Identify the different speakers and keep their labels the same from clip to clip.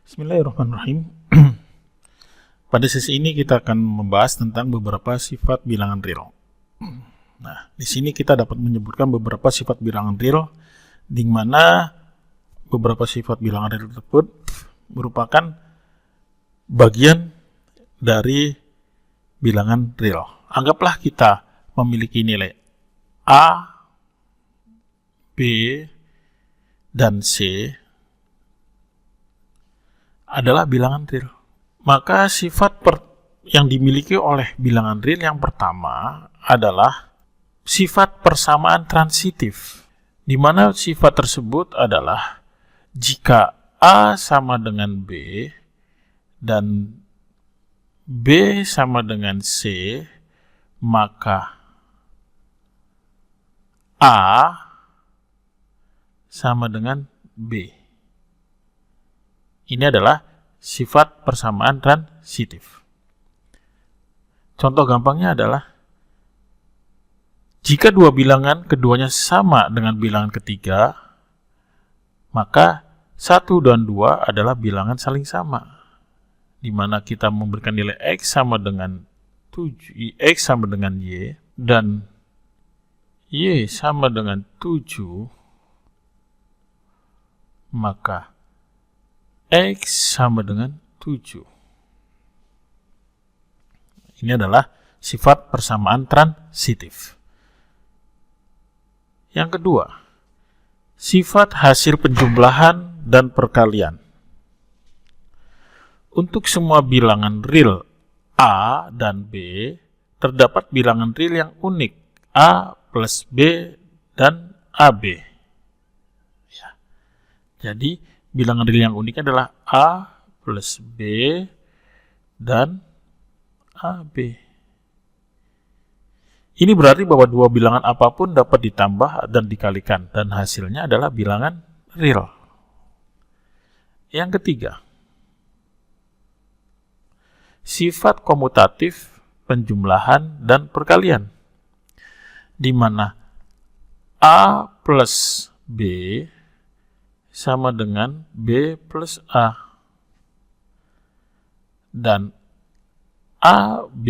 Speaker 1: Bismillahirrahmanirrahim. Pada sesi ini kita akan membahas tentang beberapa sifat bilangan real. Nah, di sini kita dapat menyebutkan beberapa sifat bilangan real, di mana beberapa sifat bilangan real tersebut merupakan bagian dari bilangan real. Anggaplah kita memiliki nilai A, B, dan C adalah bilangan real. Maka sifat yang dimiliki oleh bilangan real yang pertama adalah sifat persamaan transitif, di mana sifat tersebut adalah jika A sama dengan B dan B sama dengan C, maka A sama dengan B. Ini adalah sifat persamaan transitif. Contoh gampangnya adalah jika dua bilangan keduanya sama dengan bilangan ketiga, maka 1 dan 2 adalah bilangan saling sama, di mana kita memberikan nilai X sama dengan 7, X sama dengan Y, dan Y sama dengan 7, maka X sama dengan 7. Ini adalah sifat persamaan transitif. Yang kedua, sifat hasil penjumlahan dan perkalian. Untuk semua bilangan real A dan B, terdapat bilangan real yang unik, A plus B dan AB. Ya. Jadi, bilangan real yang unik adalah A plus B dan AB. Ini berarti bahwa dua bilangan apapun dapat ditambah dan dikalikan, dan hasilnya adalah bilangan real. Yang ketiga, sifat komutatif penjumlahan dan perkalian, di mana A plus B sama dengan B plus A, dan AB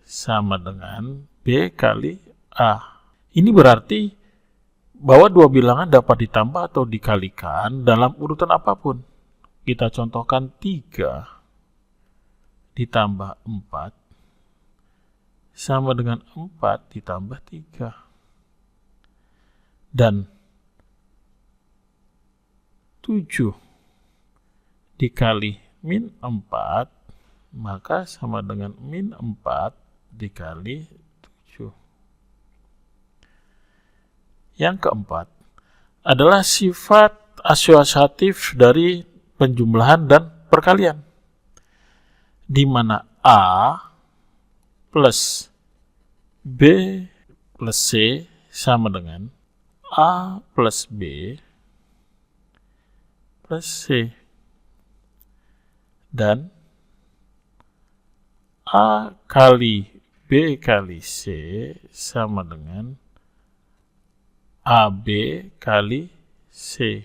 Speaker 1: sama dengan B kali A. Ini berarti bahwa dua bilangan dapat ditambah atau dikalikan dalam urutan apapun. Kita contohkan 3 ditambah 4 sama dengan 4 ditambah 3. Dan 7 dikali min 4, maka sama dengan min 4 dikali 7. Yang keempat adalah sifat asosiatif dari penjumlahan dan perkalian, di mana A plus B plus C sama dengan A plus B plus C, dan A kali B kali C sama dengan AB kali C.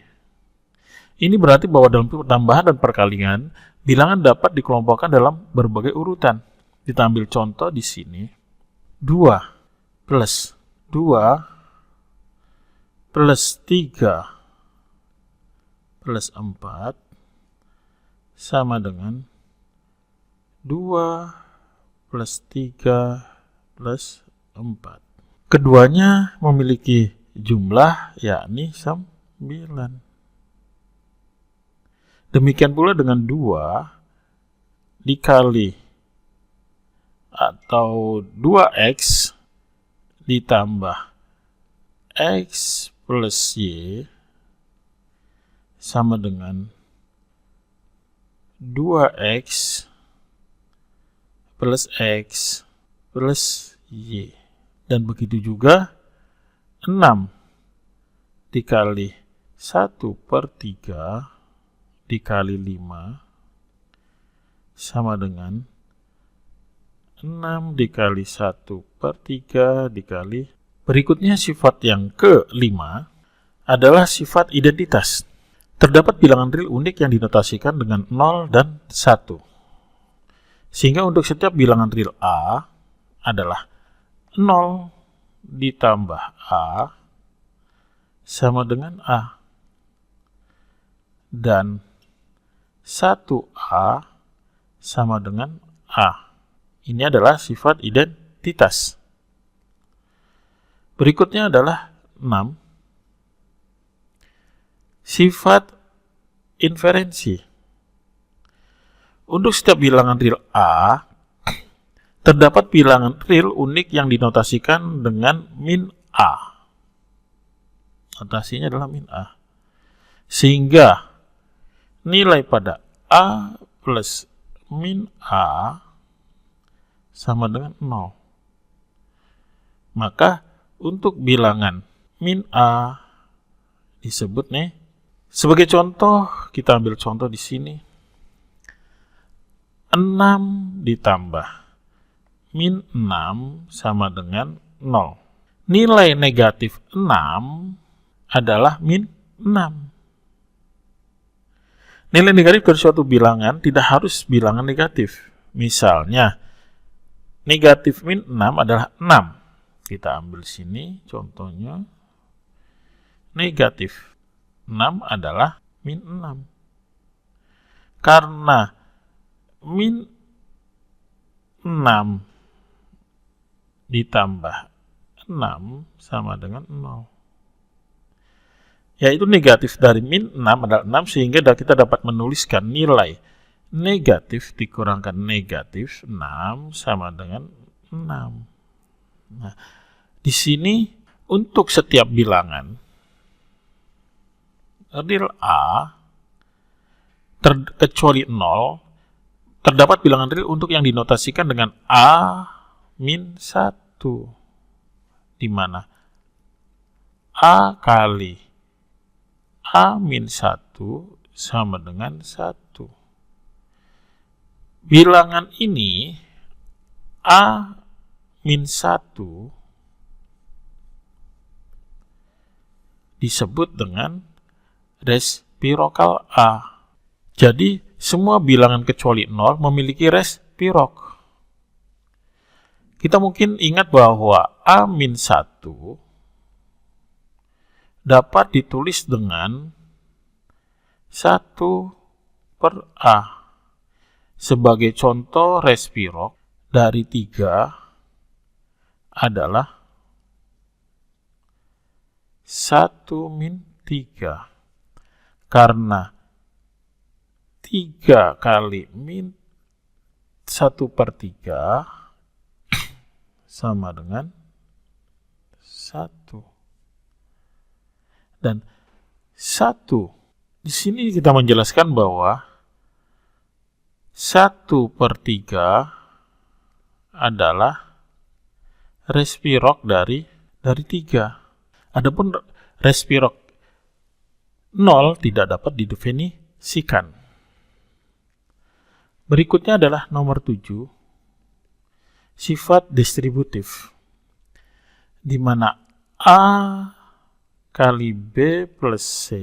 Speaker 1: Ini berarti bahwa dalam pertambahan dan perkalian, bilangan dapat dikelompokkan dalam berbagai urutan. Kita ambil contoh di sini. 2 plus 2 plus 3 plus 4 sama dengan 2 plus 3 plus 4. Keduanya memiliki jumlah yakni 9. Demikian pula dengan 2 dikali atau 2X ditambah X plus Y sama dengan 2X plus X plus Y. Dan begitu juga 6 dikali 1/3 dikali 5 sama dengan 6 dikali 1/3 dikali. Berikutnya sifat yang kelima adalah sifat identitas. Terdapat bilangan real unik yang dinotasikan dengan 0 dan 1. Sehingga untuk setiap bilangan real A adalah 0 ditambah A sama dengan A. Dan 1A sama dengan A. Ini adalah sifat identitas. Berikutnya adalah 6. Sifat inferensi. Untuk setiap bilangan real A, terdapat bilangan real unik yang dinotasikan dengan min A. Notasinya adalah min A. Sehingga nilai pada A plus min A sama dengan 0. Maka untuk bilangan min A disebut nih. Sebagai contoh, kita ambil contoh di sini. 6 ditambah min 6 sama dengan 0. Nilai negatif 6 adalah min 6. Nilai negatif dari suatu bilangan tidak harus bilangan negatif. Misalnya, negatif min 6 adalah 6. Kita ambil sini contohnya. Negatif 6 adalah min 6. Karena min 6 ditambah 6 sama dengan 0. Yaitu negatif dari min 6 adalah 6, sehingga kita dapat menuliskan nilai negatif dikurangkan negatif 6 sama dengan 6. Nah, di sini untuk setiap bilangan real A kecuali 0, terdapat bilangan real untuk yang dinotasikan dengan A min 1, di mana A kali A min 1 sama dengan 1. Bilangan ini A min 1 disebut dengan resiprokal A. Jadi, semua bilangan kecuali 0 memiliki resiprok. Kita mungkin ingat bahwa A min 1 dapat ditulis dengan 1 per A. Sebagai contoh resiprok dari 3 adalah 1 min 3. Karena 3 kali min 1 per 3 sama dengan 1. Dan 1, di sini kita menjelaskan bahwa 1 per 3 adalah resiprok dari 3. Adapun resiprok 0 tidak dapat didefinisikan. Berikutnya adalah nomor 7, sifat distributif, di mana A kali B plus C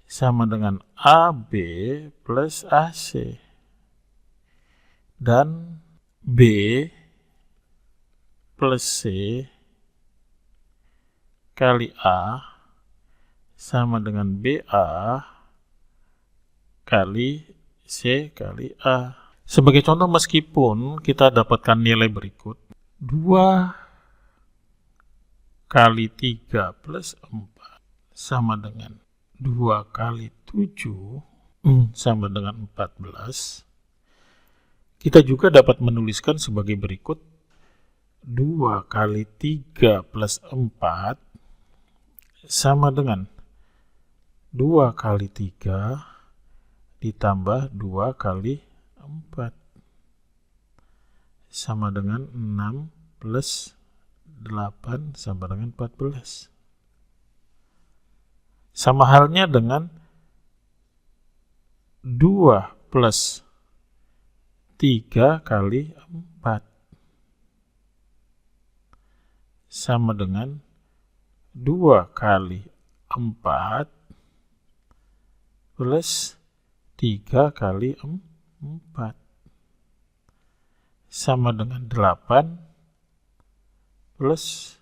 Speaker 1: sama dengan AB plus AC, dan B plus C kali A sama dengan BA kali C kali A. Sebagai contoh, meskipun kita dapatkan nilai berikut, 2 kali 3 plus 4 sama dengan 2 kali 7 sama dengan 14. Kita juga dapat menuliskan sebagai berikut, 2 kali 3 plus 4 sama dengan 2 kali 3 ditambah 2 kali 4 sama dengan 6 plus 8 sama dengan 14. Sama halnya dengan 2 plus 3 kali 4 sama dengan 2 kali 4 plus 3 kali 4 sama dengan 8 plus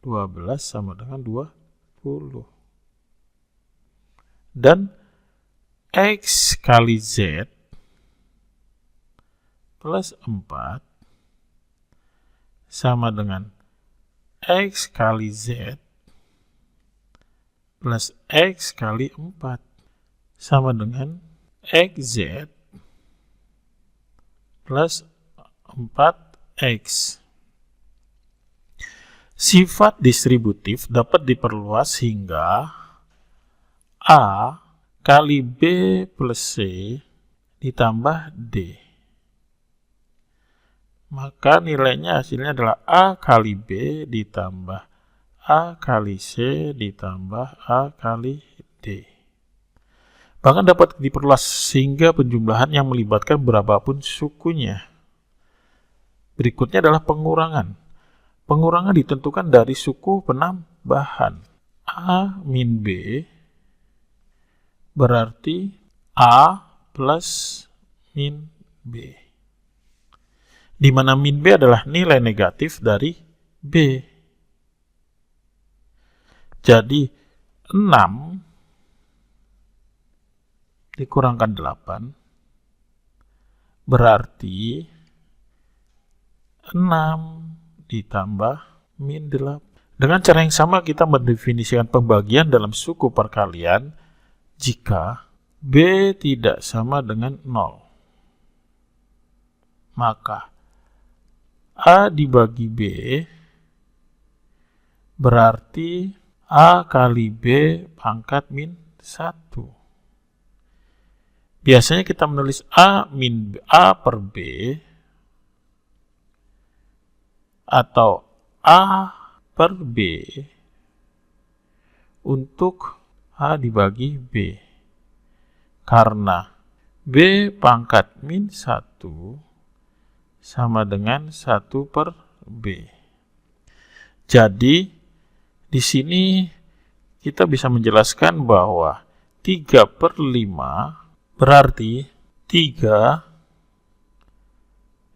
Speaker 1: 12 sama dengan 20. Dan X kali Z plus 4 sama dengan X kali Z plus X kali 4 sama dengan XZ plus 4X. Sifat distributif dapat diperluas hingga A kali B plus C ditambah D. Maka nilainya hasilnya adalah A kali B ditambah A kali C ditambah A kali D. Bahkan dapat diperluas sehingga penjumlahan yang melibatkan berapapun sukunya. Berikutnya adalah pengurangan. Pengurangan ditentukan dari suku penambahan. A min B berarti A plus min B. Di mana min B adalah nilai negatif dari B. Jadi 6 dikurangkan 8 berarti 6 ditambah min 8. Dengan cara yang sama kita mendefinisikan pembagian dalam suku perkalian jika B tidak sama dengan 0. Maka A dibagi B berarti A kali B pangkat min 1. Biasanya kita menulis A per B atau A per B untuk A dibagi B. Karena B pangkat min 1 sama dengan 1 per B. Jadi, di sini kita bisa menjelaskan bahwa 3 per 5 berarti 3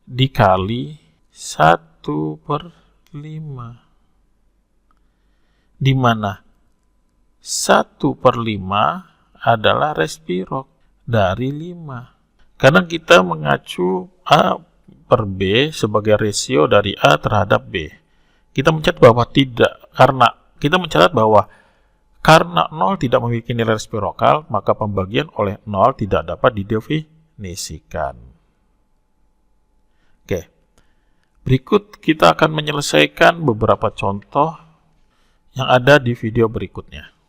Speaker 1: dikali 1 per 5. Di mana 1 per 5 adalah respirok dari 5. Karena kita mengacu A per B sebagai rasio dari A terhadap B. Kita mencatat bahwa karena 0 tidak memiliki nilai resiprokal, maka pembagian oleh 0 tidak dapat didefinisikan. Oke. Berikut kita akan menyelesaikan beberapa contoh yang ada di video berikutnya.